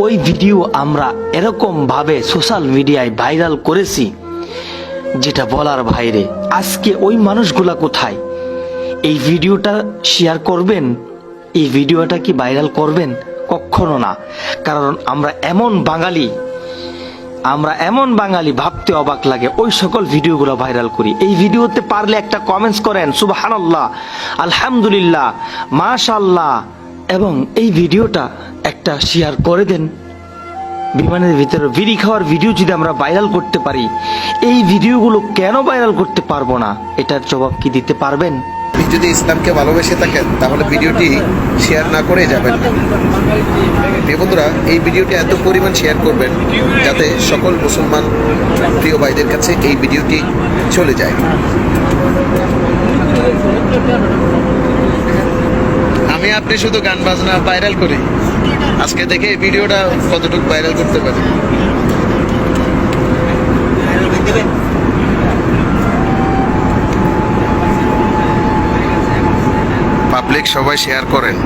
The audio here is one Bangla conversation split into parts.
ওই ভিডিও আমরা এরকম ভাবে সোশ্যাল মিডিয়ায় ভাইরাল করেছি যেটা বলার বাইরে। আজকে ওই মানুষগুলা কোথায়? এই ভিডিওটা শেয়ার করবেন? এই ভিডিওটা কি ভাইরাল করবেন? কখনো না। কারণ আমরা এমন বাঙালি ভাবতে অবাক লাগে ওই সকল ভিডিওগুলো ভাইরাল করি। এই ভিডিওতে পারলে একটা কমেন্টস করেন সুবহানাল্লাহ, আলহামদুলিল্লাহ, মাশাআল্লাহ, এবং এই ভিডিওটা একটা শেয়ার করে দেন। বিমানের ভিতরে বিড়ি খাওয়ার ভিডিও যদি আমরা ভাইরাল করতে পারি, এই ভিডিওগুলো কেন ভাইরাল করতে পারবো না? এটার জবাব কি দিতে পারবেন? আপনি যদি ইসলামকে ভালোবেসে থাকেন তাহলে ভিডিওটি শেয়ার না করে যাবেন না। প্রিয় বন্ধুরা, এই ভিডিওটি এত পরিমাণ শেয়ার করবেন যাতে সকল মুসলমান প্রিয় ভাইদের কাছে এই ভিডিওটি চলে যায়। আমি আপনি শুধু গান বাজনা ভাইরাল করি, আজকে দেখে এই ভিডিওটা কতটুকু ভাইরাল করতে পারি। পাবলিক সবাই শেয়ার করেন।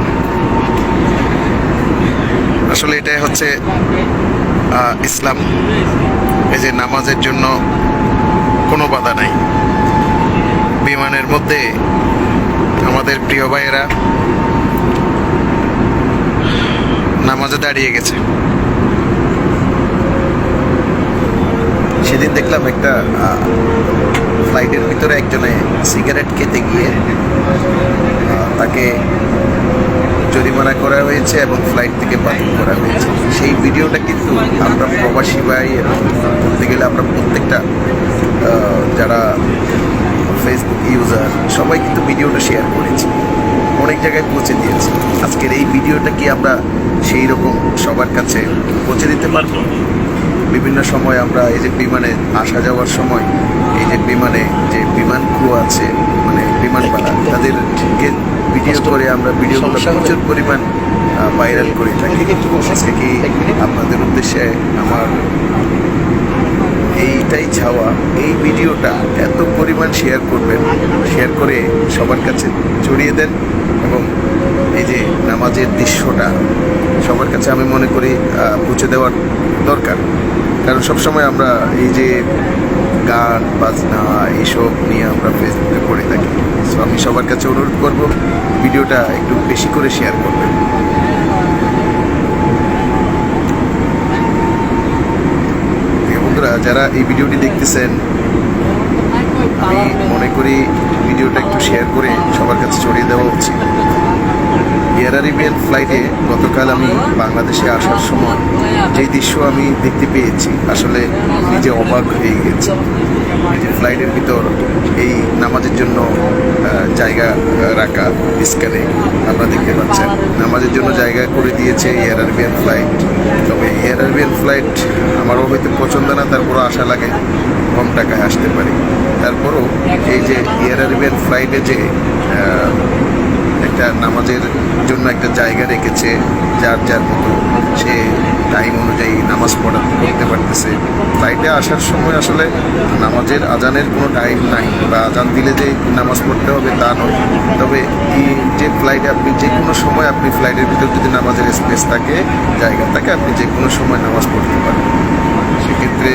আসলে এটাই হচ্ছে ইসলাম। এই যে নামাজের জন্য কোনো বাধা নাই। বিমানের মধ্যে আমাদের প্রিয় ভাইয়েরা নামাজে দাঁড়িয়ে গেছে। সেদিন দেখলাম একটা ফ্লাইটের ভিতরে একজনে সিগারেট খেতে গিয়ে তাকে জরিমানা করা হয়েছে এবং ফ্লাইট থেকে বাতিল করা হয়েছে। সেই ভিডিওটা কিন্তু আমরা প্রবাসী ভাই এবং বলতে গেলে আমরা প্রত্যেকটা যারা ফেসবুক ইউজার সবাই কিন্তু ভিডিওটা শেয়ার করেছি, অনেক জায়গায় পৌঁছে দিয়েছি। আজকের এই ভিডিওটা কি আমরা সেই রকম সবার কাছে পৌঁছে দিতে পারবো? বিভিন্ন সময় আমরা এই যে বিমানে আসা যাওয়ার সময় এই যে বিমানে যে বিমান ক্রু আছে, মানে বিমানবালা, তাদেরকে ভিডিও করে আমরা ভিডিওগুলো প্রচুর পরিমাণ ভাইরাল করে থাকি। আজকে কি আপনাদের উদ্দেশ্যে আমার এইটাই চাওয়া, এই ভিডিওটা এত পরিমাণ শেয়ার করবেন, শেয়ার করে সবার কাছে ছড়িয়ে দেন এবং এই যে নামাজের দৃশ্যটা সবার কাছে আমি মনে করি পৌঁছে দেওয়ার দরকার। কারণ সবসময় আমরা এই যে গান বাজনা এইসব নিয়ে আমরা ফেসবুকে পড়ে থাকি। সো আমি সবার কাছে অনুরোধ করব ভিডিওটা একটু বেশি করে শেয়ার করবেন। বন্ধুরা, যারা এই ভিডিওটি দেখতেছেন, আমি মনে করি ভিডিওটা একটু শেয়ার করে সবার কাছে ছড়িয়ে দেওয়া উচিত। এয়ার আরাবিয়ান ফ্লাইটে গতকাল আমি বাংলাদেশে আসার সময় যে দৃশ্য আমি দেখতে পেয়েছি, আসলে নিজে অবাক হয়ে গেছি। এই যে ফ্লাইটের ভিতর এই নামাজের জন্য জায়গা রাখা, স্ক্যানে আপনারা দেখতে পাচ্ছেন নামাজের জন্য জায়গা করে দিয়েছে এয়ার আরাবিয়ান ফ্লাইট। তবে এয়ার আরাবিয়ান ফ্লাইট আমারও হয়তো পছন্দ না, তারপরও আশা লাগে কম টাকায় আসতে পারি। তারপরও এই যে এয়ার আরাবিয়ান ফ্লাইটে যে একটা নামাজের জন্য একটা জায়গা রেখেছে, যার যার মতো সে টাইম অনুযায়ী নামাজ পড়তে পারতেছে। ফ্লাইটে আসার সময় আসলে নামাজের আজানের কোনো টাইম নাই, বা আজান দিলে যে নামাজ পড়তে হবে তা নয়। তবে এই যে ফ্লাইটে আপনি যে কোনো সময় আপনি ফ্লাইটের ভিতর যদি নামাজের স্পেস থাকে, জায়গা থাকে, আপনি যে কোনো সময় নামাজ পড়তে পারেন। সেক্ষেত্রে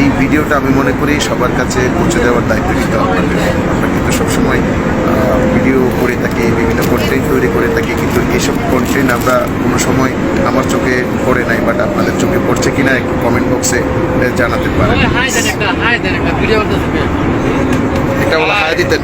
এই ভিডিওটা আমি মনে করি সবার কাছে পৌঁছে দেওয়ার দায়িত্ব নিতে হবে। আমরা কিন্তু সবসময় ভিডিও করে থাকি, বিভিন্ন কন্টেন্ট তৈরি করে থাকি, কিন্তু এইসব কন্টেন্ট আমরা কোনো সময় আমার চোখে পড়ে নাই, বাট আপনাদের চোখে পড়ছে কিনা একটু কমেন্ট বক্সে জানাতে পারেন। এটা বলা হাই দিতেন।